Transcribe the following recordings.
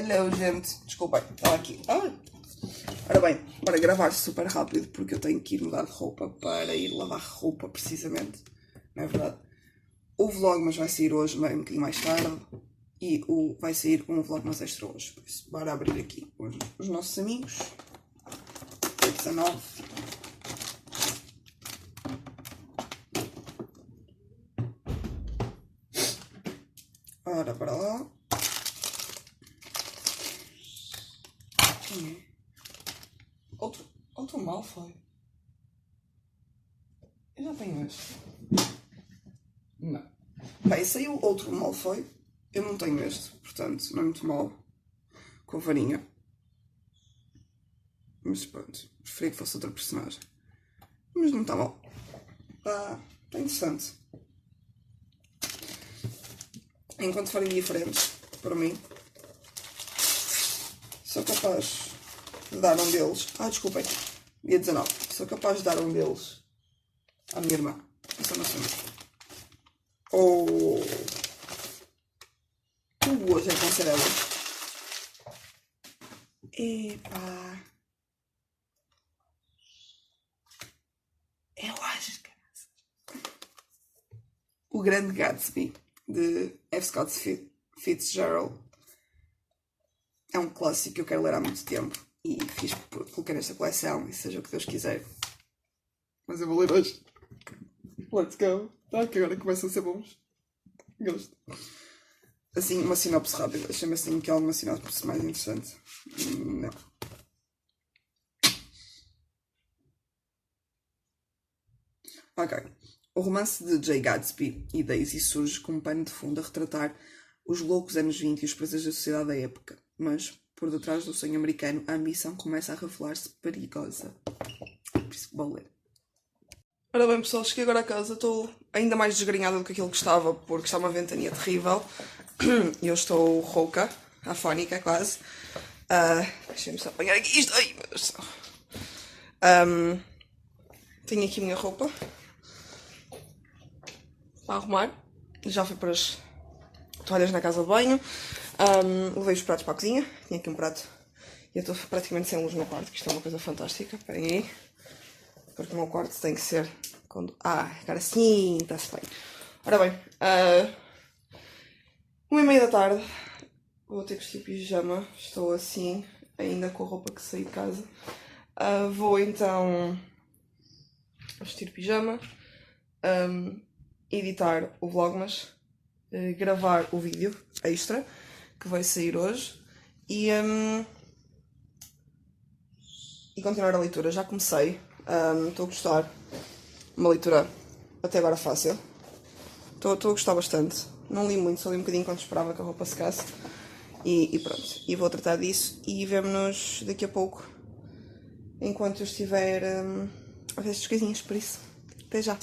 Hello, gente. Desculpem, estava aqui. Ora bem, para gravar super rápido, porque eu tenho que ir mudar de roupa para ir lavar roupa, precisamente. Não é verdade? O vlog, mas vai sair hoje, um bocadinho mais tarde. E vai sair um vlog mais extra hoje. Por isso, bora abrir aqui os nossos amigos. 19. Ora, para lá. Quem é? Outro Malfoy. Eu já tenho este. Não. Bem, saiu outro Malfoy. Eu não tenho este, portanto, não é muito mal. Com a varinha. Mas pronto, preferia que fosse outra personagem. Mas não está mal. Está interessante. Enquanto forem diferentes, para mim, sou capaz de dar um deles. Desculpem, dia 19. Sou capaz de dar um deles à minha irmã. Essa não sei. Ou hoje é com cerelas. Epá. Eu acho que o Grande Gatsby de F. Scott Fitzgerald é um clássico que eu quero ler há muito tempo e coloquei nesta coleção e seja o que Deus quiser. Mas eu vou ler hoje. Let's go. Que agora começam a ser bons. Gosto. Assim, uma sinopse rápida. Chama assim que é alguma sinopse mais interessante. Não. Ok. O romance de Jay Gatsby e Daisy surge como pano de fundo a retratar os loucos anos 20 e os prazeres da sociedade da época. Mas, por detrás do sonho americano, a ambição começa a revelar-se perigosa. Por isso que vou ler. Ora bem, pessoal, cheguei agora a casa. Estou ainda mais desgrenhada do que aquilo que estava, porque está uma ventania terrível. E eu estou rouca, afónica quase. Deixem-me só apanhar aqui isto. Ai, meu Deus do céu. Tenho aqui a minha roupa a arrumar. Já fui para as toalhas na casa de banho. Levei os pratos para a cozinha. Tinha aqui um prato. E eu estou praticamente sem luz no quarto, que isto é uma coisa fantástica. Esperem aí. Porque o meu quarto tem que ser quando... agora sim, está-se bem. Ora bem, 1h30 da tarde. Vou ter que vestir pijama. Estou assim, ainda com a roupa que saí de casa. Vou então vestir pijama, editar o Vlogmas, gravar o vídeo extra que vai sair hoje e continuar a leitura. Já comecei, estou a gostar. Uma leitura até agora fácil. Estou a gostar bastante. Não li muito, só li um bocadinho quando esperava que a roupa secasse. E pronto. E vou tratar disso e vemo-nos daqui a pouco. Enquanto eu estiver a ver estas coisinhas, por isso. Até já.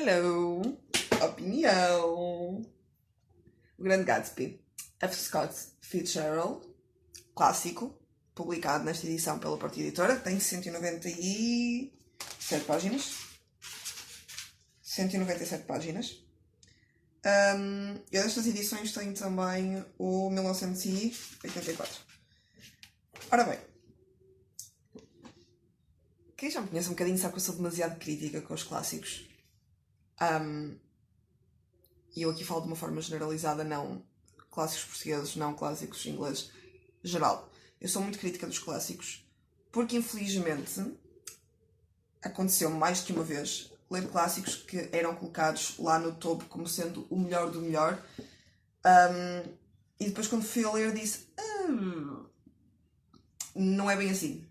Hello! Opinião! O Grande Gatsby, F. Scott Fitzgerald, clássico, publicado nesta edição pela Porta Editora, tem 197 páginas. 197 páginas. Eu destas edições tenho também o 1984. Ora bem, quem já me conhece um bocadinho sabe que eu sou demasiado crítica com os clássicos. E eu aqui falo de uma forma generalizada, não clássicos portugueses, não clássicos ingleses, geral. Eu sou muito crítica dos clássicos, porque infelizmente aconteceu mais de uma vez ler clássicos que eram colocados lá no topo como sendo o melhor do melhor, e depois quando fui a ler disse não é bem assim.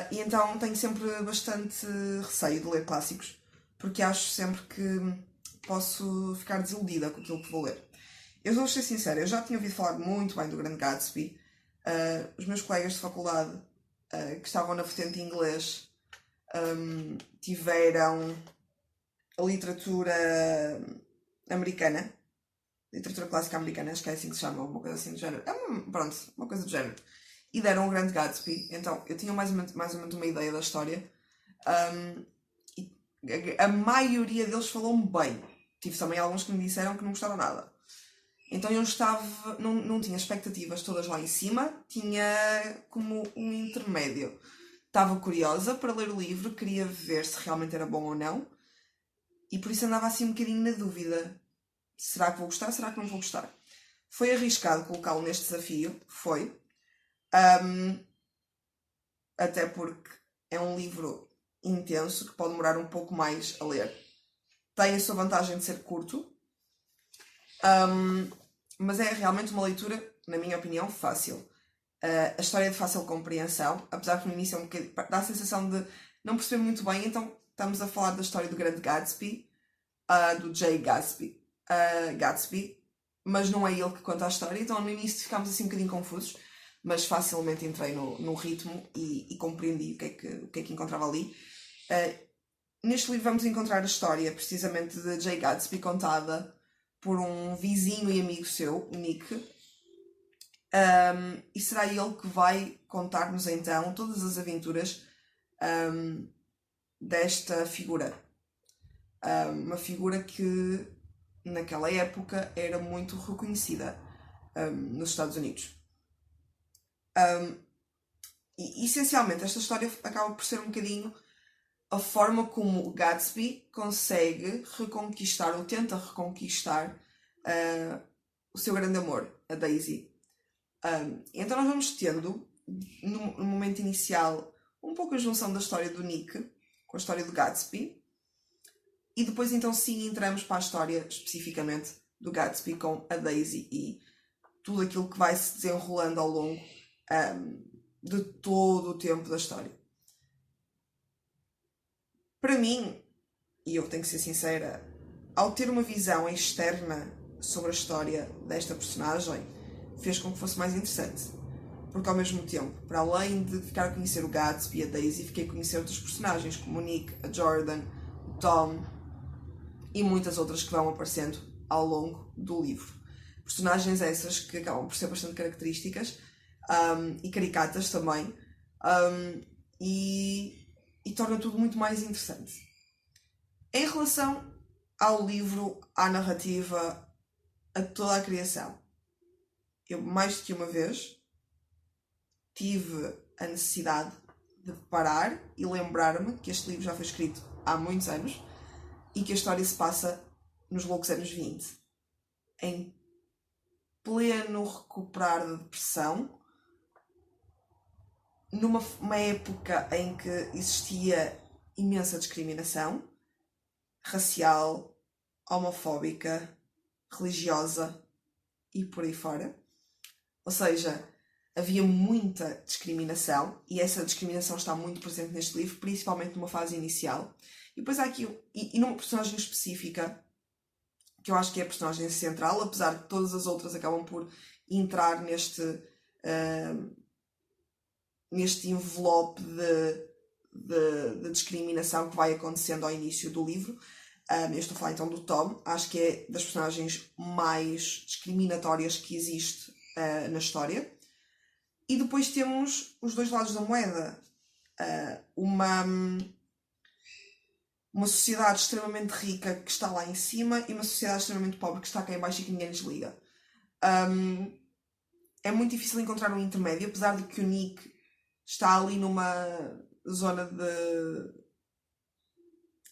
E então tenho sempre bastante receio de ler clássicos, porque acho sempre que posso ficar desiludida com aquilo que vou ler. Eu vou ser sincera, eu já tinha ouvido falar muito bem do Grande Gatsby. Os meus colegas de faculdade que estavam na vertente de inglês tiveram a literatura americana, literatura clássica americana, acho que é assim que se chama, uma coisa assim do género. Pronto, uma coisa do género. E deram o Grande Gatsby, então eu tinha mais ou menos uma ideia da história. E a maioria deles falou-me bem. Tive também alguns que me disseram que não gostaram nada. Então eu estava, não tinha expectativas todas lá em cima, tinha como um intermédio. Estava curiosa para ler o livro, queria ver se realmente era bom ou não, e por isso andava assim um bocadinho na dúvida. Será que vou gostar? Será que não vou gostar? Foi arriscado colocá-lo neste desafio, foi. Até porque é um livro intenso que pode demorar um pouco mais a ler. Tem a sua vantagem de ser curto, mas é realmente uma leitura, na minha opinião, fácil. A história é de fácil compreensão, apesar que no início é um bocadinho, dá a sensação de não perceber muito bem, então estamos a falar da história do Grande Gatsby, do Jay Gatsby, mas não é ele que conta a história, então no início ficámos assim um bocadinho confusos, mas facilmente entrei no ritmo e compreendi o que é que encontrava ali. Neste livro vamos encontrar a história precisamente de Jay Gatsby contada por um vizinho e amigo seu, Nick, e será ele que vai contar-nos então todas as aventuras desta figura. Uma figura que naquela época era muito reconhecida nos Estados Unidos. E essencialmente esta história acaba por ser um bocadinho a forma como o Gatsby consegue reconquistar ou tenta reconquistar o seu grande amor, a Daisy. Então nós vamos tendo, no momento inicial, um pouco a junção da história do Nick com a história do Gatsby, e depois então sim entramos para a história especificamente do Gatsby com a Daisy e tudo aquilo que vai se desenrolando ao longo de todo o tempo da história. Para mim, e eu tenho que ser sincera, ao ter uma visão externa sobre a história desta personagem, fez com que fosse mais interessante. Porque ao mesmo tempo, para além de ficar a conhecer o Gatsby e a Daisy, fiquei a conhecer outros personagens como o Nick, a Jordan, o Tom e muitas outras que vão aparecendo ao longo do livro. Personagens essas que acabam por ser bastante características e caricatas também, e torna tudo muito mais interessante. Em relação ao livro, à narrativa, a toda a criação, eu mais do que uma vez tive a necessidade de parar e lembrar-me que este livro já foi escrito há muitos anos e que a história se passa nos loucos anos 20, em pleno recuperar da depressão, numa época em que existia imensa discriminação racial, homofóbica, religiosa e por aí fora. Ou seja, havia muita discriminação e essa discriminação está muito presente neste livro, principalmente numa fase inicial. E depois há aqui, e numa personagem específica, que eu acho que é a personagem central, apesar de todas as outras acabam por entrar neste envelope de discriminação que vai acontecendo ao início do livro. Eu estou a falar então do Tom, acho que é das personagens mais discriminatórias que existe na história. E depois temos os dois lados da moeda. Uma sociedade extremamente rica que está lá em cima e uma sociedade extremamente pobre que está cá em baixo e que ninguém lhes liga. É muito difícil encontrar um intermédio, apesar de que o Nick está ali numa zona de...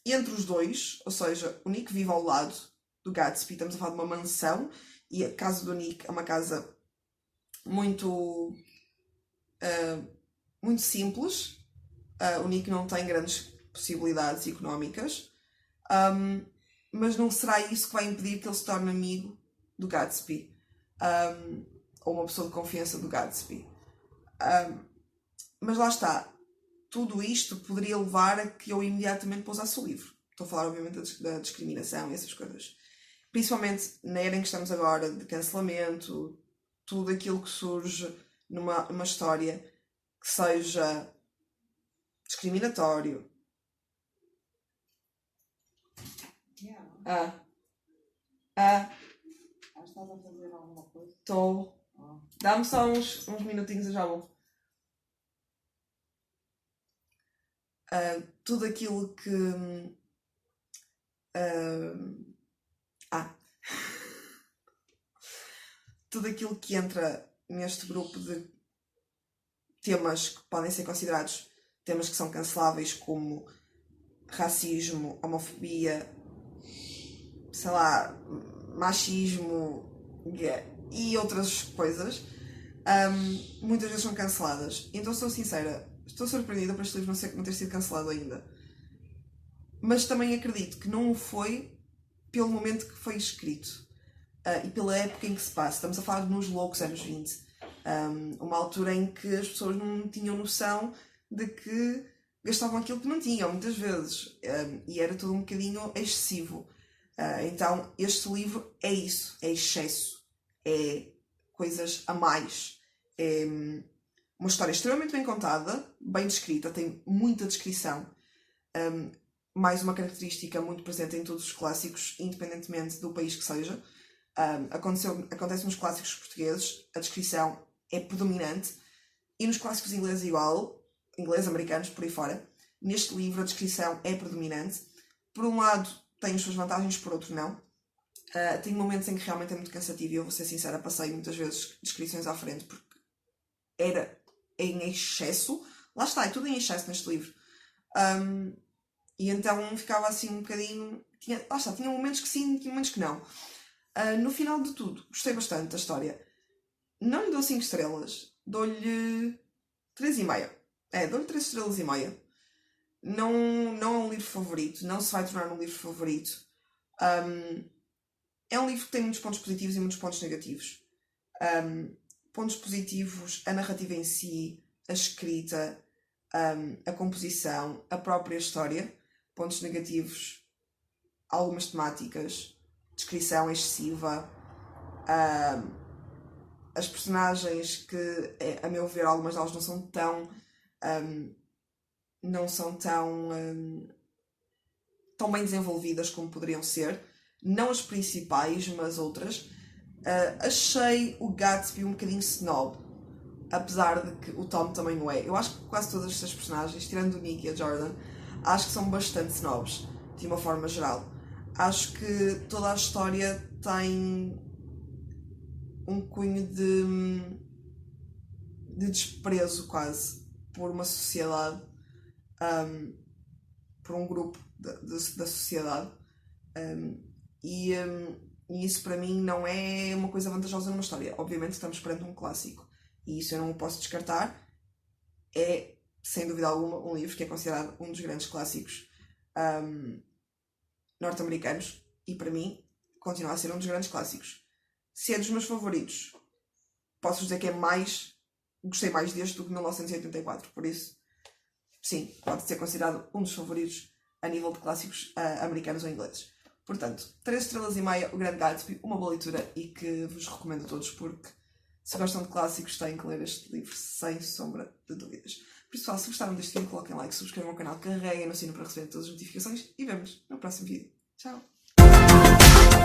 entre os dois, ou seja, o Nick vive ao lado do Gatsby, estamos a falar de uma mansão, e a casa do Nick é uma casa muito simples. O Nick não tem grandes possibilidades económicas, mas não será isso que vai impedir que ele se torne amigo do Gatsby, ou uma pessoa de confiança do Gatsby. Mas lá está, tudo isto poderia levar a que eu imediatamente pousasse o livro. Estou a falar obviamente da discriminação e essas coisas, principalmente na era em que estamos agora, de cancelamento, tudo aquilo que surge numa história que seja discriminatório. Estás a fazer alguma coisa? Estou. Dá-me só uns minutinhos, eu já vou. Tudo aquilo que... tudo aquilo que entra neste grupo de temas que podem ser considerados temas que são canceláveis, como racismo, homofobia, sei lá, machismo e outras coisas, muitas vezes são canceladas. Então, sou sincera, estou surpreendida por este livro não ter sido cancelado ainda. Mas também acredito que não o foi pelo momento que foi escrito e pela época em que se passa. Estamos a falar nos loucos anos 20. Uma altura em que as pessoas não tinham noção de que gastavam aquilo que não tinham, muitas vezes. E era tudo um bocadinho excessivo. Então, este livro é isso. É excesso. É coisas a mais. É uma história extremamente bem contada, bem descrita, tem muita descrição. Mais uma característica muito presente em todos os clássicos, independentemente do país que seja. Acontece nos clássicos portugueses, a descrição é predominante, e nos clássicos ingleses igual, ingleses, americanos, por aí fora. Neste livro a descrição é predominante. Por um lado tem as suas vantagens, por outro não. Tem momentos em que realmente é muito cansativo e eu vou ser sincera, passei muitas vezes descrições à frente porque era em excesso. Lá está, é tudo em excesso neste livro. E então ficava assim um bocadinho... tinha momentos que sim, tinha momentos que não. No final de tudo, gostei bastante da história. Não lhe dou 5 estrelas, dou-lhe 3,5. Dou-lhe 3 estrelas e meia. Não é um livro favorito, não se vai tornar um livro favorito. É um livro que tem muitos pontos positivos e muitos pontos negativos. Pontos positivos, a narrativa em si, a escrita, a composição, a própria história. Pontos negativos, algumas temáticas, descrição excessiva, as personagens que, a meu ver, algumas delas não são tão bem desenvolvidas como poderiam ser. Não as principais, mas outras. Achei o Gatsby um bocadinho snob, apesar de que o Tom também não é. Eu acho que quase todas estas personagens, tirando o Nick e a Jordan, acho que são bastante snobs, de uma forma geral. Acho que toda a história tem um cunho de desprezo quase por uma sociedade, por um grupo da sociedade, e isso para mim não é uma coisa vantajosa numa história. Obviamente estamos perante um clássico e isso eu não o posso descartar. É sem dúvida alguma um livro que é considerado um dos grandes clássicos norte-americanos e para mim continua a ser um dos grandes clássicos. Se é dos meus favoritos, posso dizer que gostei mais deste do que 1984, por isso sim, pode ser considerado um dos favoritos a nível de clássicos americanos ou ingleses. Portanto, 3 estrelas e meia, O Grande Gatsby, uma boa leitura e que vos recomendo a todos porque se gostam de clássicos têm que ler este livro sem sombra de dúvidas. Pessoal, se gostaram deste vídeo, coloquem like, subscrevam o canal, carreguem no sino para receber todas as notificações e vemos no próximo vídeo. Tchau.